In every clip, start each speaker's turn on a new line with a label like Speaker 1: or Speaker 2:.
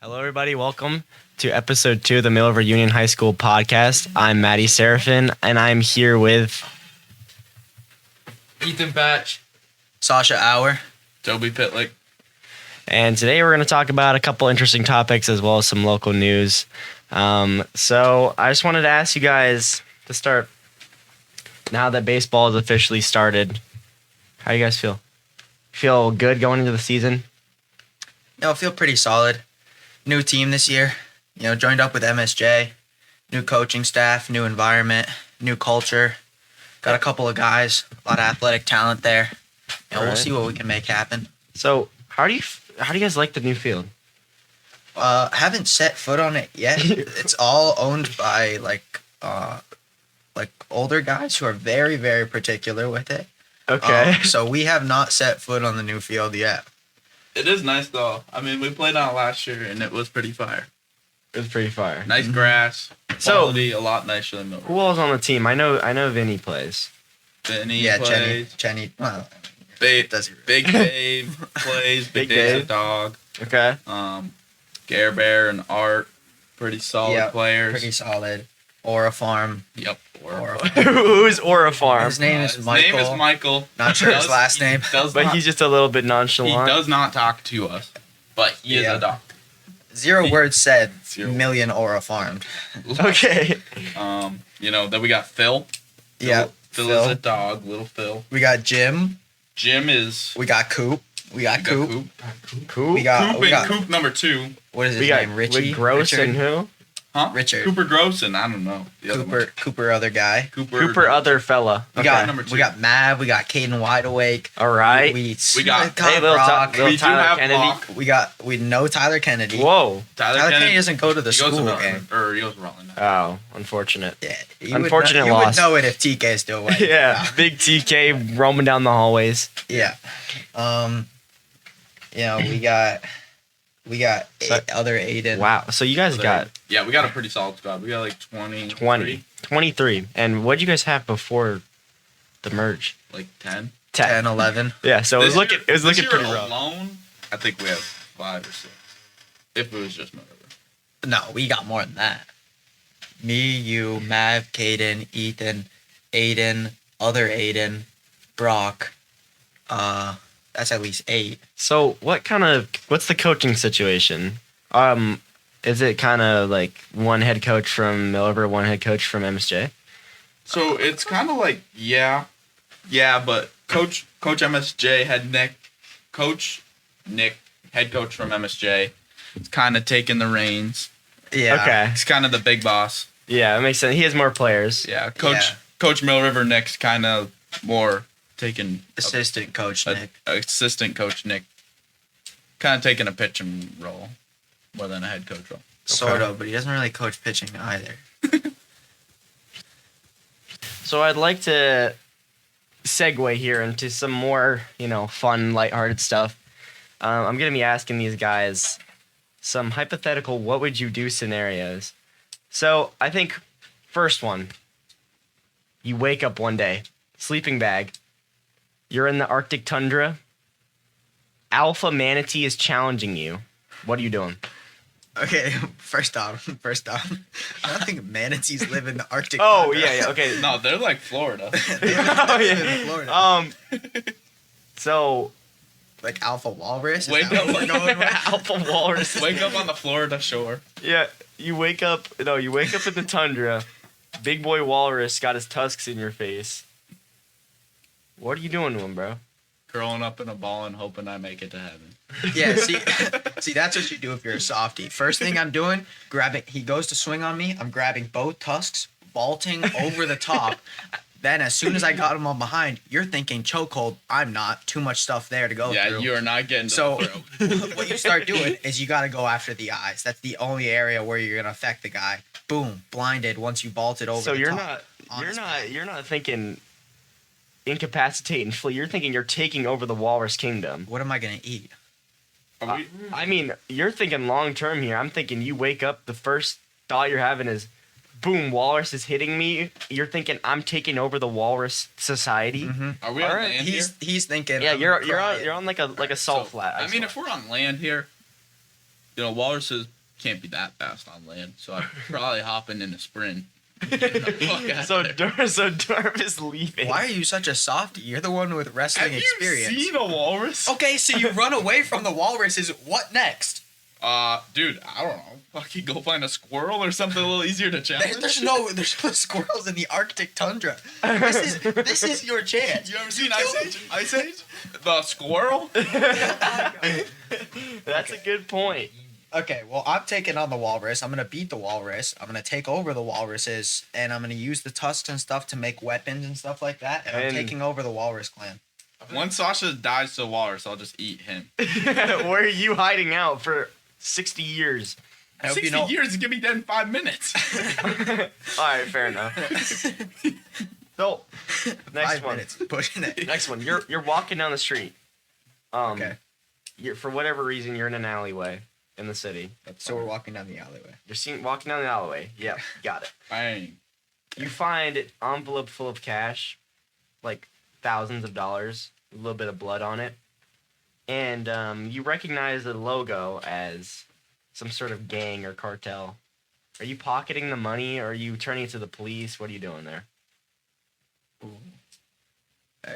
Speaker 1: Hello, everybody. Welcome to episode 2 of the Mill River Union High School podcast. I'm Maddie Seraphin, and I'm here with
Speaker 2: Ethan Batch,
Speaker 3: Sasha Auer,
Speaker 2: Toby Pytlik.
Speaker 1: And today we're going to talk about a couple interesting topics as well as some local news. So I just wanted to ask you guys to start, now that baseball has officially started, how you guys feel? Feel good going into the season?
Speaker 3: No, I feel pretty solid. New team this year, joined up with MSJ, new coaching staff, new environment, new culture. Got a couple of guys, a lot of athletic talent there. We'll see what we can make happen.
Speaker 1: So how do you guys like the new field?
Speaker 3: Haven't set foot on it yet. It's all owned by like older guys who are very, very particular with it.
Speaker 1: Okay.
Speaker 3: So we have not set foot on the new field yet.
Speaker 2: It is nice though. I mean, we played on it last year and it was pretty fire.
Speaker 1: It was pretty fire.
Speaker 2: Nice grass, quality, a lot nicer than Mill River.
Speaker 1: Who all's on the team? I know Vinny plays.
Speaker 2: Benny plays.
Speaker 3: Chenny. Well,
Speaker 2: Big Dave plays. Big Dave's a dog.
Speaker 1: Okay.
Speaker 2: Gare Bear and Art, pretty solid players.
Speaker 3: Pretty solid. Aura Farm.
Speaker 2: Yep.
Speaker 1: Who's Aura Farm?
Speaker 3: His name is Michael.
Speaker 2: His name is Michael.
Speaker 3: Not sure his last name.
Speaker 1: But he's just a little bit nonchalant.
Speaker 2: He does not talk to us, but he is a dog.
Speaker 3: Zero words said.
Speaker 2: Zero.
Speaker 3: Million Aura farmed.
Speaker 1: Okay.
Speaker 2: Then we got Phil.
Speaker 3: Yeah.
Speaker 2: Phil is a dog. Little Phil.
Speaker 3: We got Jim.
Speaker 2: Jim is.
Speaker 3: We got Coop. We got Coop.
Speaker 1: Coop.
Speaker 3: We got
Speaker 2: Coop number 2.
Speaker 3: What is his name? Richie.
Speaker 1: Gross
Speaker 3: Richard?
Speaker 1: and who?
Speaker 2: Huh?
Speaker 3: Richard.
Speaker 2: Cooper Grossen. I don't know.
Speaker 3: Cooper, other guy.
Speaker 1: Cooper, other fella.
Speaker 3: We got Mav. We got Caden Wide Awake.
Speaker 1: All right.
Speaker 3: We
Speaker 1: got
Speaker 3: Brock.
Speaker 1: little
Speaker 2: We do
Speaker 1: Tyler
Speaker 2: have
Speaker 1: Kennedy.
Speaker 2: Block.
Speaker 3: We know Tyler Kennedy.
Speaker 1: Whoa.
Speaker 2: Tyler
Speaker 3: Kennedy doesn't go to the
Speaker 2: He goes
Speaker 3: school
Speaker 2: to
Speaker 3: game.
Speaker 2: Or he goes to Rutland.
Speaker 1: Oh, unfortunate.
Speaker 3: Yeah.
Speaker 1: Unfortunate
Speaker 3: You
Speaker 1: loss.
Speaker 3: would know it if TK still went.
Speaker 1: Yeah. Big TK roaming down the hallways.
Speaker 3: Yeah. We got other Aiden.
Speaker 1: Wow. So you guys got
Speaker 2: Yeah, we got a pretty solid squad. We got like
Speaker 1: 23. And what did you guys have before the merge?
Speaker 2: Like 10.
Speaker 3: 10, 11.
Speaker 1: Yeah. So it was looking
Speaker 2: this year
Speaker 1: pretty rough.
Speaker 2: Alone, I think we have 5 or 6. If it was just Mill River.
Speaker 3: No, we got more than that. Me, you, Mav, Caden, Ethan, Aiden, other Aiden, Brock. That's at least 8.
Speaker 1: So what's the coaching situation? Is it kind of like one head coach from Mill River, one head coach from MSJ?
Speaker 2: So it's kind of like yeah, but Coach MSJ Coach Nick, head coach from MSJ, is kind of taking the reins.
Speaker 3: Yeah.
Speaker 1: Okay.
Speaker 2: He's kind of the big boss.
Speaker 1: Yeah, it makes sense. He has more players.
Speaker 2: Yeah, Coach Mill River Nick's kind of more taking
Speaker 3: Assistant Coach Nick.
Speaker 2: Assistant Coach Nick, kind of taking a pitching role more than a head coach role.
Speaker 3: Sort of, but he doesn't really coach pitching either.
Speaker 1: So I'd like to segue here into some more, fun, lighthearted stuff. I'm going to be asking these guys some hypothetical what would you do scenarios. So I think first one, you wake up one day, sleeping bag, you're in the Arctic tundra, alpha manatee is challenging you. What are you doing?
Speaker 3: Okay, first off, I don't think manatees live in the Arctic.
Speaker 1: Oh,
Speaker 3: tundra.
Speaker 1: yeah, okay.
Speaker 2: No, they're like Florida.
Speaker 3: They live in Florida.
Speaker 1: So
Speaker 3: like alpha walrus.
Speaker 2: Wake up,
Speaker 3: we're going with?
Speaker 1: alpha walrus.
Speaker 2: Wake up on the Florida shore.
Speaker 1: Yeah, you wake up in the tundra. Big boy walrus got his tusks in your face. What are you doing to him, bro?
Speaker 2: Curling up in a ball and hoping I make it to heaven.
Speaker 3: Yeah, see, that's what you do if you're a softie. First thing I'm doing, he goes to swing on me, I'm grabbing both tusks, vaulting over the top. Then as soon as I got him on behind, you're thinking chokehold. I'm not. Too much stuff there to go through.
Speaker 2: Yeah, you are not getting to
Speaker 3: So
Speaker 2: the throat.
Speaker 3: what you start doing is you got to go after the eyes. That's the only area where you're going to affect the guy. Boom, blinded once you vaulted over
Speaker 1: So
Speaker 3: the
Speaker 1: you're
Speaker 3: top.
Speaker 1: you're not thinking incapacitate and flee. You're thinking you're taking over the walrus kingdom.
Speaker 3: What am I going to eat?
Speaker 1: I mean, you're thinking long term here. I'm thinking you wake up, the first thought you're having is, boom, walrus is hitting me. You're thinking I'm taking over the walrus society.
Speaker 3: Mm-hmm.
Speaker 2: Are we on land here?
Speaker 3: He's thinking.
Speaker 1: Yeah,
Speaker 3: I'm
Speaker 1: you're
Speaker 3: crying.
Speaker 1: on like a salt flat.
Speaker 2: I mean, if we're on land here, walruses can't be that fast on land, so I'm probably hopping in a sprint. Fuck
Speaker 1: So
Speaker 2: out there.
Speaker 1: Durb is leaving.
Speaker 3: Why are you such a softie? You're the one with wrestling
Speaker 2: Have
Speaker 3: experience.
Speaker 2: you seen a walrus?
Speaker 3: Okay, so you run away from the walruses. What next?
Speaker 2: Dude, I don't know. Fucking go find a squirrel or something a little easier to challenge.
Speaker 3: There's no squirrels in the Arctic tundra. This is your chance.
Speaker 2: You ever seen Ice Age? Ice Age? The squirrel?
Speaker 1: That's a good point.
Speaker 3: Okay, well, I'm taking on the walrus. I'm gonna beat the walrus. I'm gonna take over the walruses, and I'm gonna use the tusks and stuff to make weapons and stuff like that. And I'm taking over the walrus clan.
Speaker 2: Once Sasha dies to a walrus, I'll just eat him.
Speaker 1: Where are you hiding out for 60 years?
Speaker 3: I hope
Speaker 2: 60
Speaker 3: you know.
Speaker 2: years is gonna be dead in 5 minutes.
Speaker 1: All right, fair enough. So, next
Speaker 3: 5
Speaker 1: one.
Speaker 3: minutes pushing it.
Speaker 1: Next one. You're walking down the street.
Speaker 3: Okay,
Speaker 1: You're, for whatever reason, you're in an alleyway in the city.
Speaker 3: so we're walking down the alleyway.
Speaker 1: You're walking down the alleyway. Yep, got it.
Speaker 2: Bang.
Speaker 1: You find an envelope full of cash, like thousands of dollars, a little bit of blood on it, and you recognize the logo as some sort of gang or cartel. Are you pocketing the money, or are you turning it to the police? What are you doing there?
Speaker 3: Ooh.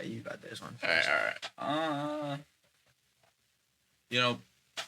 Speaker 3: You got this one.
Speaker 2: Alright.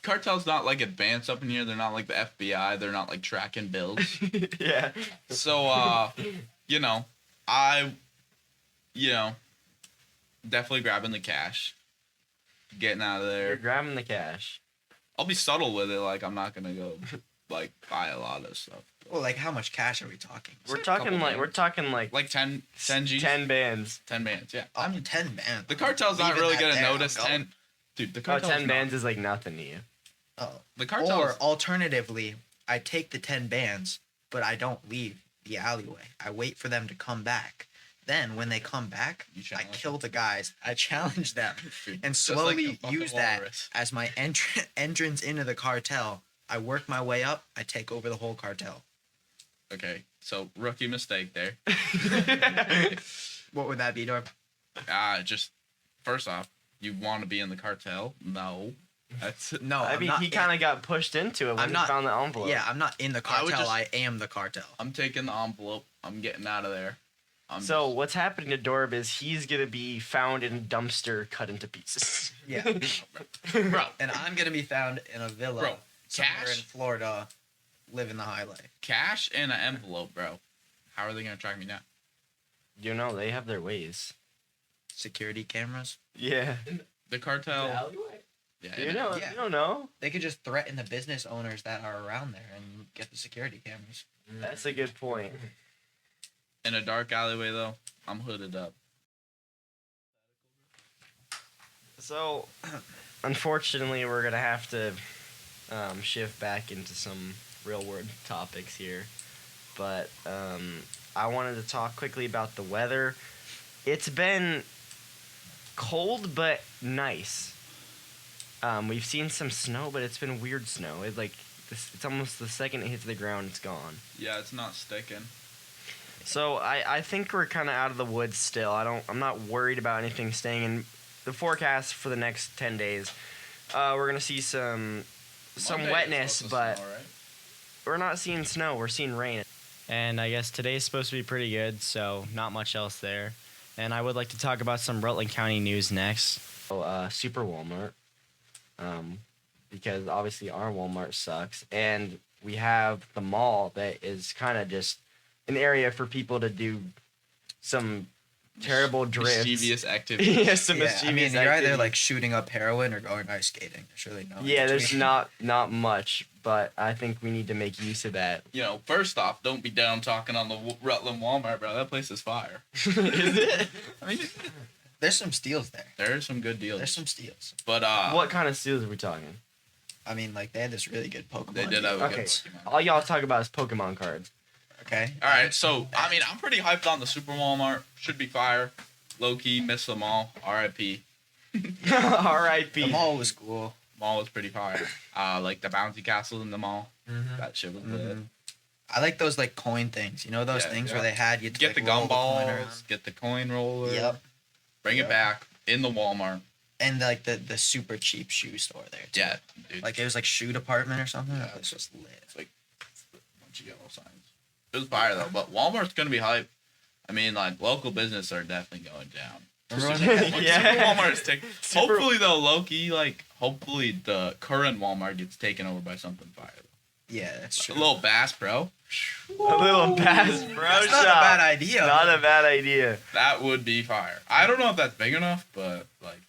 Speaker 2: Cartel's not like advanced up in here. They're not like the FBI. They're not like tracking bills.
Speaker 1: Yeah.
Speaker 2: So, definitely grabbing the cash, getting out of
Speaker 1: You're
Speaker 2: there.
Speaker 1: grabbing the cash.
Speaker 2: I'll be subtle with it. Like, I'm not gonna go like buy a lot of stuff.
Speaker 3: Well, like how much cash are we talking?
Speaker 1: We're
Speaker 2: a
Speaker 1: talking
Speaker 2: couple
Speaker 1: like
Speaker 2: bands.
Speaker 1: we're talking like
Speaker 2: Like 10 G's?
Speaker 1: 10 bands.
Speaker 2: 10 bands, yeah.
Speaker 3: I'm 10 man.
Speaker 2: The cartel's not
Speaker 3: Leaving
Speaker 2: really
Speaker 3: that
Speaker 2: gonna
Speaker 3: there,
Speaker 2: notice
Speaker 3: I'm going.
Speaker 2: 10. Dude, the
Speaker 1: Oh,
Speaker 2: cartel's
Speaker 1: 10
Speaker 2: not-
Speaker 1: bands is like nothing to you.
Speaker 3: Oh.
Speaker 2: The cartel's
Speaker 3: Or alternatively, I take the 10 bands, but I don't leave the alleyway. I wait for them to come back. Then when they come back,
Speaker 2: You
Speaker 3: I
Speaker 2: challenge
Speaker 3: kill the guys. I challenge them
Speaker 2: Dude,
Speaker 3: and
Speaker 2: just like
Speaker 3: slowly
Speaker 2: the fucking
Speaker 3: use that
Speaker 2: walrus.
Speaker 3: as my entrance into the cartel. I work my way up. I take over the whole cartel.
Speaker 2: Okay, so rookie mistake there.
Speaker 3: What would that be, Dorp?
Speaker 2: Just first off, you want to be in the cartel? No, that's
Speaker 3: No,
Speaker 1: I
Speaker 3: I'm
Speaker 1: mean,
Speaker 3: not
Speaker 1: he kind of got pushed into it when
Speaker 3: I'm
Speaker 1: he
Speaker 3: not-
Speaker 1: found the envelope.
Speaker 3: Yeah, I'm not in the
Speaker 2: I would
Speaker 3: cartel.
Speaker 2: just-
Speaker 3: I am the cartel.
Speaker 2: I'm taking the envelope. I'm getting out of there.
Speaker 1: So what's happening to Dorb is he's gonna be found in a dumpster, cut into pieces.
Speaker 3: Yeah.
Speaker 2: bro,
Speaker 3: And I'm gonna be found in a villa
Speaker 2: Bro,
Speaker 3: somewhere
Speaker 2: cash?
Speaker 3: in Florida, living the high life.
Speaker 2: cash and an envelope, bro. How are they gonna track me down?
Speaker 1: You know they have their ways.
Speaker 3: Security cameras.
Speaker 2: The
Speaker 1: Yeah.
Speaker 2: cartel. Yeah,
Speaker 1: You know.
Speaker 3: Yeah.
Speaker 1: You don't know.
Speaker 3: They could just threaten the business owners that are around there and get the security cameras.
Speaker 1: That's a good point.
Speaker 2: in a dark alleyway though. I'm hooded up.
Speaker 1: So, unfortunately, we're gonna have to shift back into some real world topics here, but I wanted to talk quickly about the weather. It's been cold but nice. We've seen some snow, but it's been weird snow. It's almost the second it hits the ground, it's gone.
Speaker 2: Yeah, it's not sticking.
Speaker 1: So I think we're kind of out of the woods still. I'm not worried about anything staying in the forecast for the next 10 days. We're gonna see some
Speaker 2: Monday
Speaker 1: wetness,
Speaker 2: is supposed to
Speaker 1: but
Speaker 2: snow, right?
Speaker 1: we're not seeing snow. We're seeing rain. And I guess today's supposed to be pretty good, so not much else there. And I would like to talk about some Rutland County news next. So, Super Walmart, because obviously our Walmart sucks, and we have the mall that is kind of just an area for people to do some terrible drifts.
Speaker 2: Mischievous activity.
Speaker 1: Yeah, some
Speaker 3: Yeah, I
Speaker 1: mischievous
Speaker 3: mean, you're either
Speaker 1: activity.
Speaker 3: like shooting up heroin or going ice skating. There's really no. in
Speaker 1: Yeah, there's
Speaker 3: between.
Speaker 1: not much, but I think we need to make use of that.
Speaker 2: You know, first off, don't be down talking on the Rutland Walmart, bro. That place is fire.
Speaker 1: Is it?
Speaker 2: I mean,
Speaker 3: There's some steals there.
Speaker 2: there are some good deals.
Speaker 3: There's some steals.
Speaker 2: But
Speaker 1: What kind of steals are we talking?
Speaker 3: I mean, like they had this really good Pokemon.
Speaker 2: They did have
Speaker 3: deal.
Speaker 2: a good
Speaker 1: Okay.
Speaker 2: Pokemon.
Speaker 1: All y'all talk about is Pokemon cards.
Speaker 3: Okay.
Speaker 2: All right, so I mean, I'm pretty hyped on the Super Walmart. Should be fire. Low key, miss them all. R.I.P.
Speaker 1: R.I.P.
Speaker 3: The mall was cool.
Speaker 2: Mall was pretty fire. Like the bouncy castle in the mall. That shit was good.
Speaker 3: Mhm. I like those like coin things. You know those
Speaker 2: Yeah,
Speaker 3: things
Speaker 2: yeah.
Speaker 3: where they had you to,
Speaker 2: Get
Speaker 3: like,
Speaker 2: the
Speaker 3: roll coin
Speaker 2: gumballs.
Speaker 3: around?
Speaker 2: Get the coin roller.
Speaker 3: Yep.
Speaker 2: Bring
Speaker 3: Yep.
Speaker 2: it back in the Walmart.
Speaker 3: And like the super cheap shoe store there too.
Speaker 2: Yeah, dude.
Speaker 3: Like it was like shoe department or something.
Speaker 2: Yeah.
Speaker 3: That place was lit.
Speaker 2: It's like a bunch of yellow signs. It was fire though, but Walmart's gonna be hype. I mean, like local business are definitely going down.
Speaker 3: Remember
Speaker 2: Super-
Speaker 3: when they-
Speaker 1: Yeah.
Speaker 2: Super Walmart's taking.
Speaker 1: Super-
Speaker 2: Hopefully though, Loki, like hopefully the current Walmart gets taken over by something fire.
Speaker 3: Yeah, that's
Speaker 2: A
Speaker 3: true.
Speaker 2: little Bass Pro.
Speaker 1: A little Bass Pro
Speaker 3: That's not a
Speaker 1: Shop.
Speaker 3: bad idea.
Speaker 1: Not a bad idea.
Speaker 2: That would be fire. I don't know if that's big enough, but like,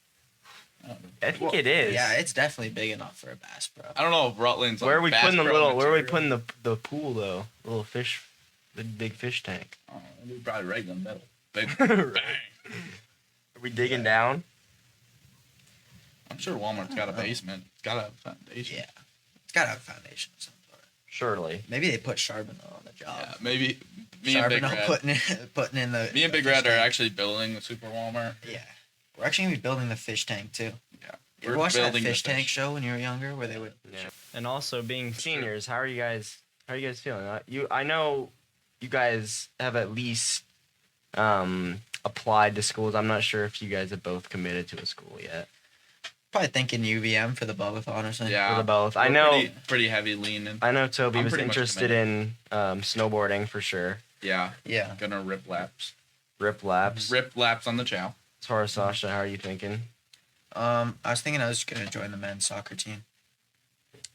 Speaker 2: I don't know.
Speaker 1: I think it is.
Speaker 3: Yeah, it's definitely big enough for a Bass Pro.
Speaker 2: I don't know if Rutland's.
Speaker 1: Where are we
Speaker 2: Bass
Speaker 1: putting the
Speaker 2: Pro
Speaker 1: little? Where are we
Speaker 2: material.
Speaker 1: putting the pool though? The little fish, the big fish tank.
Speaker 2: Oh, we probably right in the middle. Big
Speaker 1: Right.
Speaker 2: bang.
Speaker 1: Are we digging down?
Speaker 2: I'm sure Walmart's got a basement. It's got to have a foundation.
Speaker 3: Yeah, it's gotta have a foundation of some sort.
Speaker 1: Surely.
Speaker 3: Maybe they put Charbonneau on the job.
Speaker 2: Yeah, maybe me and Big
Speaker 3: Charbonneau
Speaker 2: Red.
Speaker 3: putting in the.
Speaker 2: Me and
Speaker 3: the
Speaker 2: Big
Speaker 3: fish
Speaker 2: Red are
Speaker 3: tank.
Speaker 2: actually building the Super Walmart.
Speaker 3: Yeah, we're actually gonna be building the fish tank too.
Speaker 2: Yeah,
Speaker 3: You ever watch that
Speaker 2: building the
Speaker 3: fish tank show when you were younger, where they would?
Speaker 1: Yeah. And also being seniors, how are you guys? How are you guys feeling? I know you guys have at least applied to schools. I'm not sure if you guys have both committed to a school yet.
Speaker 3: Probably thinking UVM for the both, honestly.
Speaker 2: Yeah,
Speaker 1: For the both.
Speaker 2: we're
Speaker 1: I know.
Speaker 2: pretty heavy leaning.
Speaker 1: I know Toby
Speaker 2: I'm
Speaker 1: was
Speaker 2: pretty much
Speaker 1: interested in snowboarding for sure.
Speaker 2: Yeah,
Speaker 3: Yeah.
Speaker 2: gonna rip laps.
Speaker 1: Rip laps.
Speaker 2: Rip laps on the chow.
Speaker 1: As far as Sasha, how are you thinking?
Speaker 3: I was thinking I was gonna join the men's soccer team.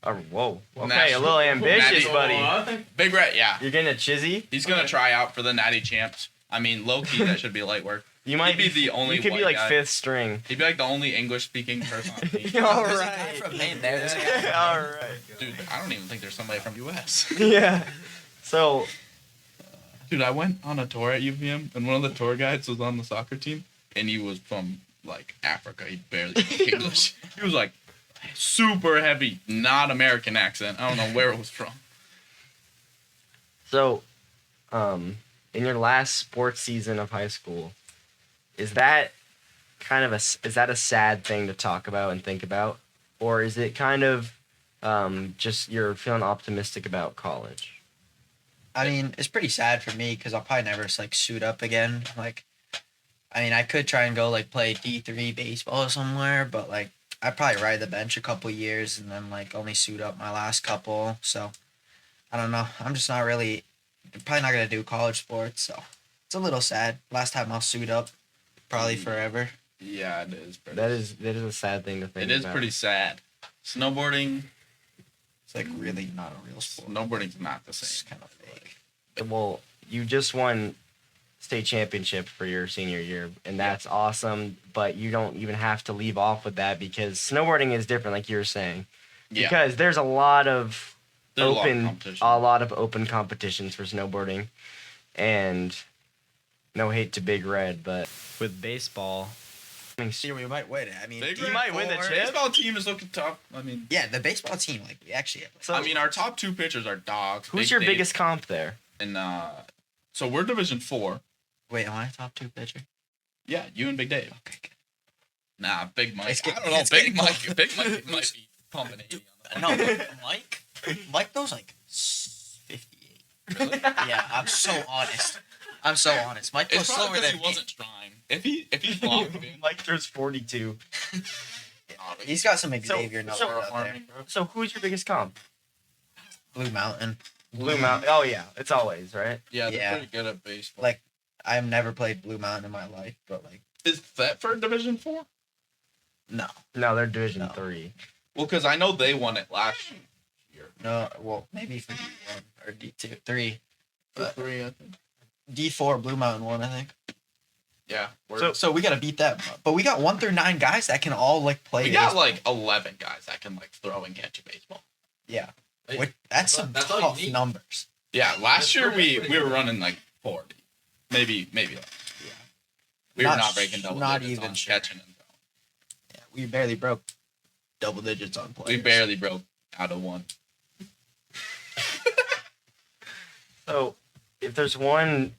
Speaker 1: Oh, whoa. Okay,
Speaker 2: National-
Speaker 1: a little ambitious,
Speaker 2: Natty-
Speaker 1: buddy.
Speaker 2: Big Red, yeah.
Speaker 1: You're getting a chizzy.
Speaker 2: He's gonna try out for the Natty Champs. I mean, low key, that should be light work.
Speaker 1: You might
Speaker 2: He'd be the only
Speaker 1: You could be
Speaker 2: white
Speaker 1: like
Speaker 2: guy.
Speaker 1: fifth string.
Speaker 2: He'd be like the only English speaking person on the team.
Speaker 1: All
Speaker 3: There's a guy
Speaker 1: right.
Speaker 3: from Maine there. There's a guy from
Speaker 1: All
Speaker 3: Maine.
Speaker 1: right.
Speaker 2: Dude, I don't even think there's somebody from US.
Speaker 1: Yeah. So
Speaker 2: Dude, I went on a tour at UVM, and one of the tour guides was on the soccer team, and he was from like Africa. He barely spoke English. He was like super heavy, not American accent. I don't know where it was from.
Speaker 1: So, in your last sports season of high school, is that kind of is that a sad thing to talk about and think about, or is it kind of just you're feeling optimistic about college?
Speaker 3: I mean, it's pretty sad for me because I'll probably never like suit up again. Like, I mean, I could try and go like play D3 baseball somewhere, but like I'd probably ride the bench a couple years and then like only suit up my last couple. So I don't know. I'm just not really probably not gonna do college sports. So it's a little sad. Last time I'll suit up, probably forever.
Speaker 2: Yeah, it is. Pretty,
Speaker 1: That is a sad thing to think
Speaker 2: It is
Speaker 1: about.
Speaker 2: pretty sad. Snowboarding,
Speaker 3: It's like really not a real sport.
Speaker 2: snowboarding's not the
Speaker 3: It's
Speaker 2: same.
Speaker 3: kind of fake.
Speaker 1: Well, you just won state championship for your senior year, and that's awesome. But you don't even have to leave off with that because snowboarding is different, like you were saying.
Speaker 2: Yeah,
Speaker 1: Because there's a lot of
Speaker 2: there's a lot of
Speaker 1: open,
Speaker 2: competition.
Speaker 1: a lot of open competitions for snowboarding, and no hate to Big Red, but with baseball, I mean,
Speaker 3: See, we might win it. I mean,
Speaker 2: Big
Speaker 1: You
Speaker 2: Red
Speaker 1: might win the
Speaker 2: Four,
Speaker 1: chip.
Speaker 2: Baseball team is looking tough. I mean,
Speaker 3: yeah, the baseball team, like we actually have. Like,
Speaker 1: So-
Speaker 2: I mean, our top two pitchers are dogs.
Speaker 1: who's
Speaker 2: Big
Speaker 1: your
Speaker 2: Dave,
Speaker 1: biggest comp there?
Speaker 2: And so we're Division 4.
Speaker 3: wait, am I a top two pitcher?
Speaker 2: Yeah, you and Big Dave.
Speaker 3: Okay, good.
Speaker 2: Nah, Big Mike.
Speaker 3: It's
Speaker 2: I
Speaker 3: getting-
Speaker 2: don't know.
Speaker 3: it's
Speaker 2: Big
Speaker 3: getting
Speaker 2: Mike.
Speaker 3: close.
Speaker 2: Big Mike might be pumping 80 on the
Speaker 3: No, Mike goes like 58. Yeah, I'm so honest. Mike goes
Speaker 2: It's
Speaker 3: slower
Speaker 2: probably
Speaker 3: than
Speaker 2: because he wasn't trying. If he flopped, man.
Speaker 1: Mike throws 42.
Speaker 3: He's got some
Speaker 1: So-
Speaker 3: Xavier numbers
Speaker 1: so-
Speaker 3: out there.
Speaker 1: So who's your biggest comp?
Speaker 3: Blue Mountain.
Speaker 1: Blue Mountain. Oh yeah, it's always right.
Speaker 2: Yeah, they're
Speaker 3: Yeah.
Speaker 2: pretty good at baseball.
Speaker 3: Like, I've never played Blue Mountain in my life, but like,
Speaker 2: Is Thetford Division 4?
Speaker 3: no,
Speaker 1: No, they're Division
Speaker 3: No.
Speaker 1: 3.
Speaker 2: Well, because I know they won it last year.
Speaker 3: no. Well, maybe for D1 or D2, 3, but
Speaker 2: 3, I think.
Speaker 3: D4 Blue Mountain one, I think.
Speaker 2: Yeah.
Speaker 3: So we gotta beat them. But we got 1 through 9 guys that can all like play.
Speaker 2: we got
Speaker 3: baseball.
Speaker 2: like 11 guys that can like throw and catch a baseball.
Speaker 3: yeah.
Speaker 4: Hey,
Speaker 3: That's some
Speaker 4: that's all you
Speaker 3: tough
Speaker 4: need.
Speaker 3: numbers.
Speaker 2: Yeah, last
Speaker 4: That's
Speaker 2: year
Speaker 4: pretty
Speaker 2: we
Speaker 4: good.
Speaker 2: were running like 40. Maybe less.
Speaker 3: Yeah.
Speaker 2: We were
Speaker 3: Not
Speaker 2: not breaking
Speaker 3: sh-
Speaker 2: double
Speaker 3: not
Speaker 2: digits
Speaker 3: even
Speaker 2: on
Speaker 3: sure.
Speaker 2: catching and throwing.
Speaker 3: Yeah, we barely broke double digits on players.
Speaker 2: We barely broke out of one.
Speaker 1: So, if there's one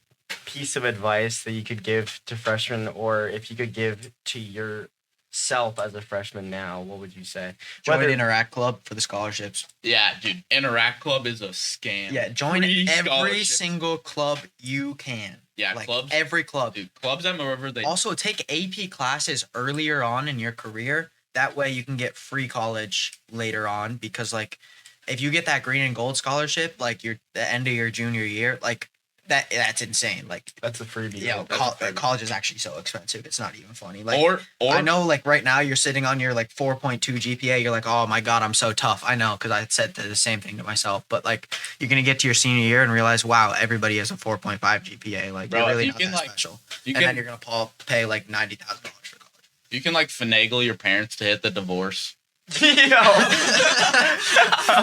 Speaker 1: piece of advice that you could give to freshmen, or if you could give to yourself as a freshman now, what would you say?
Speaker 3: Join
Speaker 1: Whether-
Speaker 3: Interact Club for the scholarships.
Speaker 2: Yeah, dude. Interact Club is a scam.
Speaker 3: Yeah, join
Speaker 2: Free
Speaker 3: every
Speaker 2: scholarships.
Speaker 3: single club you can.
Speaker 2: Yeah,
Speaker 3: Like
Speaker 2: clubs.
Speaker 3: every club.
Speaker 2: Dude, clubs at Mill River, they
Speaker 3: Also, take AP classes earlier on in your career. That way, you can get free college later on. Because, like, if you get that green and gold scholarship, like, the end of your junior year, like, that's insane. Like,
Speaker 1: That's a freebie.
Speaker 3: you know,
Speaker 2: That's a freebie.
Speaker 3: college is actually so expensive. It's not even funny. Like,
Speaker 2: or
Speaker 3: I know, like, right now you're sitting on your, like, 4.2 GPA. You're like, oh, my God, I'm so tough. I know, because I said the same thing to myself. But, like, you're going to get to your senior year and realize, wow, everybody has a 4.5 GPA. Like,
Speaker 2: Bro,
Speaker 3: you're
Speaker 2: if
Speaker 3: really
Speaker 2: you
Speaker 3: not
Speaker 2: can,
Speaker 3: that
Speaker 2: like,
Speaker 3: special.
Speaker 2: you
Speaker 3: And then
Speaker 2: can
Speaker 3: you're going to pay, like, $90,000 for college.
Speaker 2: you can like finagle your parents to hit the divorce.
Speaker 1: Yo.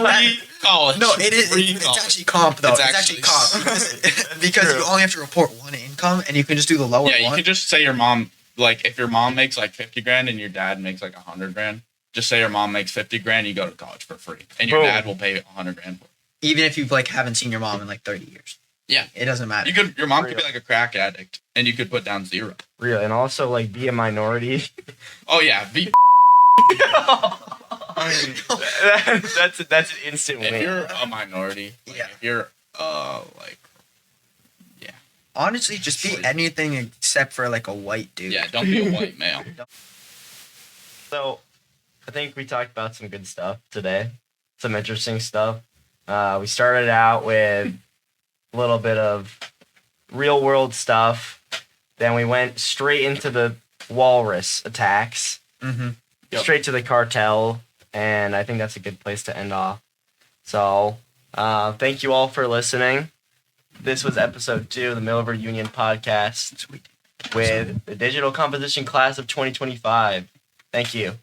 Speaker 2: Free college.
Speaker 3: No, it is.
Speaker 2: Free
Speaker 3: It's
Speaker 2: college.
Speaker 3: actually comp, though.
Speaker 2: It's
Speaker 3: It's,
Speaker 2: actually
Speaker 3: actually comp. Because you
Speaker 1: true.
Speaker 3: only have to report one income, and you can just do the lower
Speaker 2: Yeah, you
Speaker 3: one.
Speaker 2: could just say your mom, like, if your mom makes like 50 grand and your dad makes like 100 grand, just say your mom makes 50 grand, you go to college for free, and your
Speaker 1: Boom.
Speaker 2: dad will pay 100 grand for it.
Speaker 3: Even if you like haven't seen your mom in like 30 years.
Speaker 2: Yeah.
Speaker 3: It doesn't matter.
Speaker 2: Your mom could be like a crack addict, and you could put down 0.
Speaker 1: Real, and also like be a minority.
Speaker 2: Oh yeah,
Speaker 1: that's an instant
Speaker 2: if
Speaker 1: win.
Speaker 2: you're a minority, like,
Speaker 3: Yeah.
Speaker 2: if you're like,
Speaker 3: Honestly, just be anything except for like a white dude.
Speaker 2: yeah, don't be a white male.
Speaker 1: So, I think we talked about some good stuff today. Some interesting stuff. We started out with a little bit of real world stuff. Then we went straight into the walrus attacks.
Speaker 3: Mm-hmm.
Speaker 2: Yep.
Speaker 1: Straight to the cartel. And I think that's a good place to end off. So, thank you all for listening. This was episode 2 of the Mill River Union podcast with the digital composition class of 2025. Thank you.